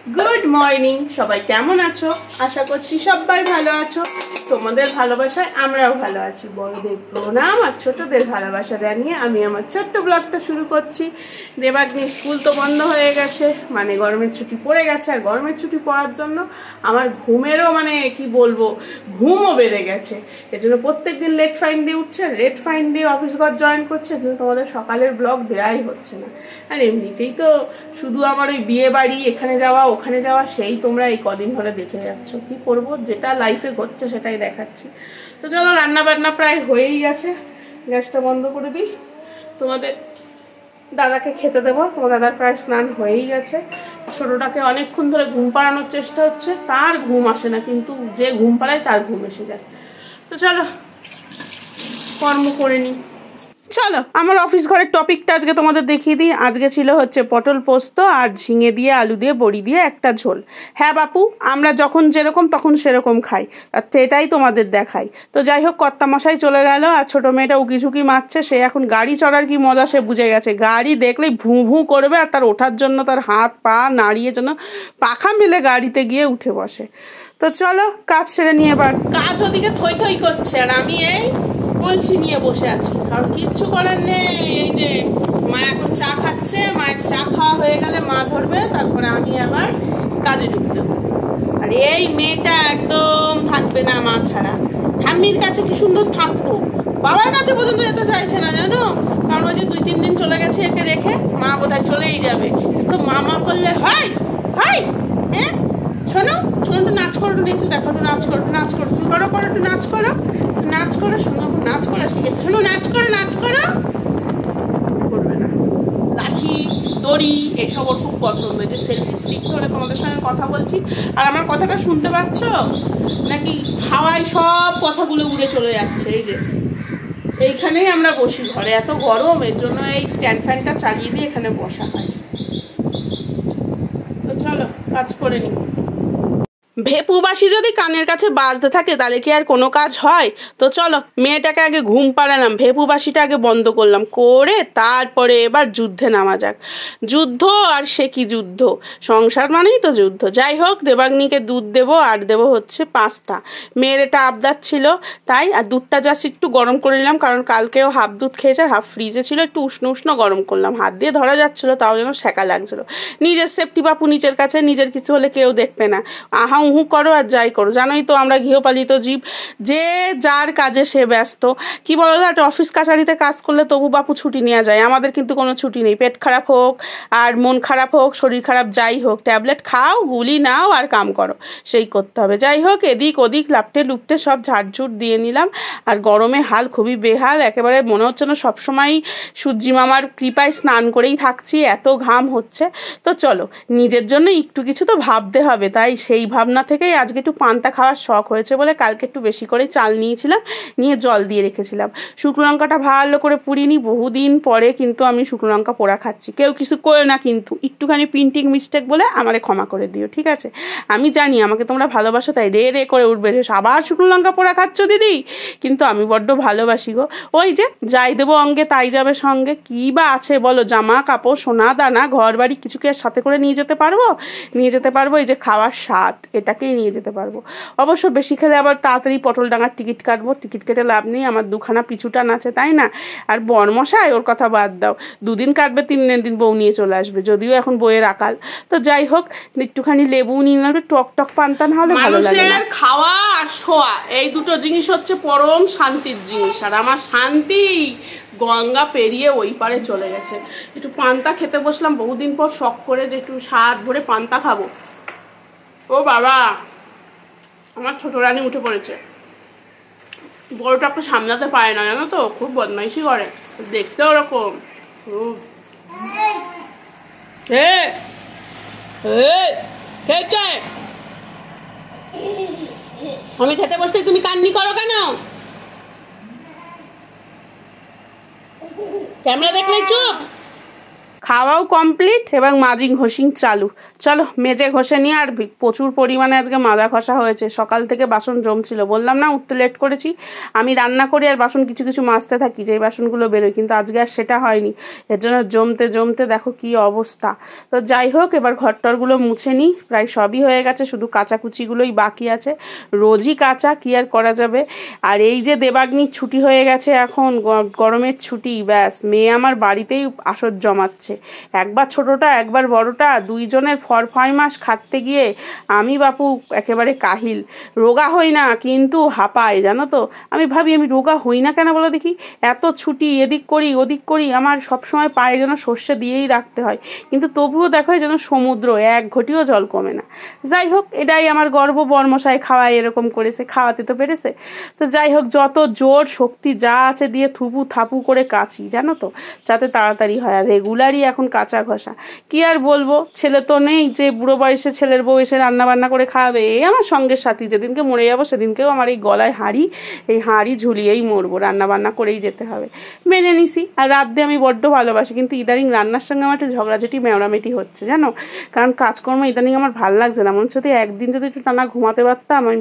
Good morning, সবাই কেমন আছো? আশা করছি সবাই ভালো আছো। তোমাদের ভালোবাসায় আমরাও ভালো আছি। বড়দের প্রণাম আর ছোটদের ভালোবাসা জানিয়ে আমি আমার ছোট্ট ব্লগটা শুরু করছি। দেবাগ্নি স্কুল তো বন্ধ হয়ে গেছে, মানে গরমের ছুটি পড়ে গেছে। আর গরমের ছুটি পড়ার জন্য আমার ঘুমেরও কি বলবো, ঘুমও বেড়ে গেছে। এজন্য প্রত্যেকদিন লেট ফাইন দিয়ে উঠছে, লেট ফাইন দিয়ে অফিস ঘর জয়েন করছে। এজন্য তোমাদের সকালের ব্লগ দেওয়াই হচ্ছে না। আর এমনিতেই তো শুধু আমার ওই বিয়ে বাড়ি, এখানে যাওয়া ওখানে যাওয়া, সেই তোমরা এই কদিন ধরে দেখে যাচ্ছ। কি করব, যেটা লাইফে ঘটছে সেটাই দেখাচ্ছি। তো চলো, রান্না বান্না প্রায় হয়েই গেছে। গ্যাসটা বন্ধ করে দিই, তোমাদের দাদাকে খেতে দেবো। তোমার দাদার প্রায় স্নান হয়েই গেছে। ছোটটাকে অনেকক্ষণ ধরে ঘুম পাড়ানোর চেষ্টা হচ্ছে, তার ঘুম আসে না, কিন্তু যে ঘুম পাড়ায় তার ঘুম এসে যায়। তো চলো কর্ম করে নিই। চলো, আমার অফিস ঘরের টপিকটা আজকে তোমাদের দেখিয়ে দিই। আজকে ছিল হচ্ছে পটল পোস্ত আর ঝিঙে দিয়ে আলু দিয়ে বড়ি দিয়ে একটা ঝোল। হ্যাঁ বাপু, আমরা যখন যেরকম তখন সেরকম খাই, আর সেটাই তোমাদের দেখাই। তো যাই হোক, কর্তামশাই চলে গেল আর ছোটো মেয়েটা উকিঝুঁকি মারছে। সে এখন গাড়ি চড়ার কি মজা সে বুঝে গেছে। গাড়ি দেখলেই ভুঁ ভুঁ করবে, আর তার ওঠার জন্য তার হাত পা নাড়িয়ে যেন পাখা মেলে গাড়িতে গিয়ে উঠে বসে। তো চলো কাজ সেরে নিয়ে, এবার কাজ ওদিকে থই থই করছে আর আমি এই কলসি নিয়ে বসে আছি, কারণ কিচ্ছু করার নেই। এই যে মা এখন চা খাচ্ছে, মায়ের চা খাওয়া হয়ে গেলে মা ধরবে, তারপরে আমি আবার কাজে ঢুকতে। আর এই মেয়েটা একদম থাকবে না মা ছাড়া। ঠাম্মির কাছে কি সুন্দর থাকতো, বাবার কাছে পর্যন্ত যেতে চাইছে না, জানো? কারণ ওই যে 2-3 দিন চলে গেছে একে রেখে, মা বোধহয় চলেই যাবে। তো মা করলে হয় হয়। হ্যাঁ শোনো, শোনো, নাচ করো, নিচে দেখো, নাচ করো, নাচ করো, তুমি করো, করো, একটু নাচ করো, নাচ করো। শোনো, নাচ করা শিখেছে, শোনো, নাচ করো, নাচ করো। করবে না। লাঠি দড়ি এসব ওর খুব পছন্দ। যে সেলফি স্টিক ধরে তোমাদের সঙ্গে কথা বলছি, আর আমার কথাটা শুনতে পাচ্ছ নাকি হাওয়ায় সব কথাগুলো উড়ে চলে যাচ্ছে? এই যে এইখানেই আমরা বসি ঘরে, এত গরম, এর জন্য এই স্ট্যান্ড ফ্যানটা চালিয়ে দিয়ে এখানে বসা হয়। তো চলো কাজ করে নিই। ভেপুবাসি যদি কানের কাছে বাজতে থাকে তাহলে কি আর কোনো কাজ হয়? তো চলো, মেয়েটাকে আগে ঘুম পাড়ালাম, ভেপুবাসিটা আগে বন্ধ করলাম, করে তারপরে এবার যুদ্ধে নামা যাক। যুদ্ধ, আর সে কি যুদ্ধ, সংসার মানেই তো যুদ্ধ। যাই হোক, দেবাগ্নিকে দুধ দেবো, আর দেবো হচ্ছে পাস্তা। মেয়ের এটা আবদার ছিল তাই। আর দুধটা জাস্ট একটু গরম করে নিলাম, কারণ কালকেও হাফ দুধ খেয়েছে আর হাফ ফ্রিজে ছিল, একটু উষ্ণ উষ্ণ গরম করলাম। হাত দিয়ে ধরা যাচ্ছিল, তাও যেন সেকা লাগছিল। নিজের সেফটি বাপু নিজের কাছে, নিজের কিছু হলে কেউ দেখবে না। আহা উহু করো আর যাই করো, জানোই তো আমরা গৃহপালিত জীব, যে যার কাজে সে ব্যস্ত। কি বলো তো, একটা অফিস কাছারিতে কাজ করলে তবু বাপু ছুটি নেওয়া যায়, আমাদের কিন্তু কোনো ছুটি নেই। পেট খারাপ হোক আর মন খারাপ হোক, শরীর খারাপ যাই হোক, ট্যাবলেট খাও, গুলি নাও আর কাম করো, সেই করতে হবে। যাই হোক, এদিক ওদিক লাপটে লুপটে সব ঝাড়ঝুট দিয়ে নিলাম। আর গরমে হাল খুবই বেহাল, একেবারে মনে হচ্ছে না সবসময় সূর্যি মামার কৃপায় স্নান করেই থাকছি, এত ঘাম হচ্ছে। তো চলো, নিজের জন্য একটু কিছু তো ভাবতে হবে, তাই সেই ভাবনা থেকেই আজকে একটু পান্তা খাওয়ার শখ হয়েছে বলে কালকে একটু বেশি করে চাল নিয়েছিলাম, নিয়ে জল দিয়ে রেখেছিলাম। শুকনো লঙ্কাটা ভালো করে পুড়িনি, বহুদিন পরে কিন্তু আমি শুকনো লঙ্কা পোড়া খাচ্ছি। কেউ কিছু করে না কিন্তু, একটুখানি প্রিন্টিং মিস্টেক বলে আমারে ক্ষমা করে দিও, ঠিক আছে? আমি জানি আমাকে তোমরা ভালোবাসো, তাই রে রে করে উঠবে, আবার শুকনো লঙ্কা পোড়া খাচ্ছ দিদি, কিন্তু আমি বড্ড ভালোবাসি গো। ওই যে যাই দেবো অঙ্গে তাই যাবে সঙ্গে, কী বা আছে বলো? জামা কাপড়, সোনা দানা, ঘর বাড়ি, কিছু কি আর সাথে করে নিয়ে যেতে পারবো? নিয়ে যেতে পারবো এই যে খাওয়ার স্বাদ, এটাকেই নিয়ে যেতে পারবো। অবশ্য বেশি খেলে আবার তাড়াতাড়ি পটল ডাঙার টিকিট কাটবো, টিকিট কেটে লাভ নেই, আমার 2খানা পিছুটান আছে, তাই না? আর বরমশাই, ওর কথা বাদ দাও, 2 দিন কাটবে, 3 দিন বউ নিয়ে চলে আসবে, যদিও এখন বইয়ের আকাল। তো যাই হোক, একটুখানি লেবু নিয়ে নেবে, টক টক পান্তা না হলে ভালো লাগে না। খাওয়া আর শোয়া, এই দুটো জিনিস হচ্ছে পরম শান্তির জিনিস, আর আমার শান্তি গঙ্গা পেরিয়ে ওই পারে চলে গেছে। একটু পান্তা খেতে বসলাম, বহুদিন পর শখ করে যে একটু স্বাদ ভরে পান্তা খাবো। ও বাবা, আমার ছোট রানী উঠে পড়েছে। বড়টা একটু সামলাতে পারে না, জানো তো, খুব বদমাইশি করে, দেখতে ওরকম। আমি খেতে বসতে তুমি কান্নি করো কেন? ক্যামেরা দেখলে চুপ। খাওয়াও কমপ্লিট এবং মাজিং ঘষিং চালু। চলো মেজে ঘষে নিয়ে, আর প্রচুর পরিমাণে আজকে মাজা ঘষা হয়েছে, সকাল থেকে বাসন জমছিল, বললাম না উঠতে লেট করেছি। আমি রান্না করি আর বাসন কিছু কিছু মাজতে থাকি, যেই বাসনগুলো বেরোয়, কিন্তু আজকে আর সেটা হয়নি। এর জন্য জমতে জমতে দেখো কি অবস্থা। তো যাই হোক, এবার ঘরটরগুলো মুছে নিই, প্রায় সবই হয়ে গেছে, শুধু কাচাকুচিগুলোই বাকি আছে। রোজই কাঁচা, কি আর করা যাবে। আর এই যে দেবাগ্নির ছুটি হয়ে গেছে, এখন গরমের ছুটি, ব্যাস মেয়ে আমার বাড়িতেই আসর জমাচ্ছে। একবার ছোটটা একবার বড়টা, দুইজনের ফরফাইমাস খাটতে গিয়ে আমি বাপু একেবারে কাহিল। রোগা হই না কিন্তু হাঁপাই, জানো তো। আমি ভাবি আমি রোগা হই না কেন বলো দেখি, এত ছুটি, এদিক করি ওদিক করি, আমার সবসময় পায়ে যেন সর্ষে দিয়েই রাখতে হয়, কিন্তু তবুও দেখো যেন সমুদ্র, এক ঘটিও জল কমে না। যাই হোক, এটাই আমার গর্ব, বর্মশাই খাওয়ায় এরকম করেছে, খাওয়াতে তো পেরেছে। তো যাই হোক, যত জোর শক্তি যা আছে দিয়ে থুপু থাপু করে কাচি, জানো তো, যাতে তাড়াতাড়ি হয়। আর রেগুলারই এখন কাঁচা ঘষা। কি আর বলবো, ছেলে তো নেই যে বুড়ো বয়সে ছেলের বউ এসে রান্না বান্না করে খাওয়াবে। এই আমার সঙ্গের সাথী, যেদিনকে মরে যাবো সেদিনকেও আমার এই গলায় হাঁড়ি ঝুলিয়েই মরবো, রান্না বান্না করেই যেতে হবে, মেনে নিছি। আর রাত দিয়ে আমি বড্ড ভালোবাসি, কিন্তু ইদানিং রান্নার সঙ্গে আমার একটু ঝগড়াঝাটি মেওড়ামেটি হচ্ছে, জানো। কারণ কাজকর্ম ইদানিং আমার ভাল লাগছে না, মনে হচ্ছে একদিন যদি একটু টানা ঘুমাতে পারতাম আমি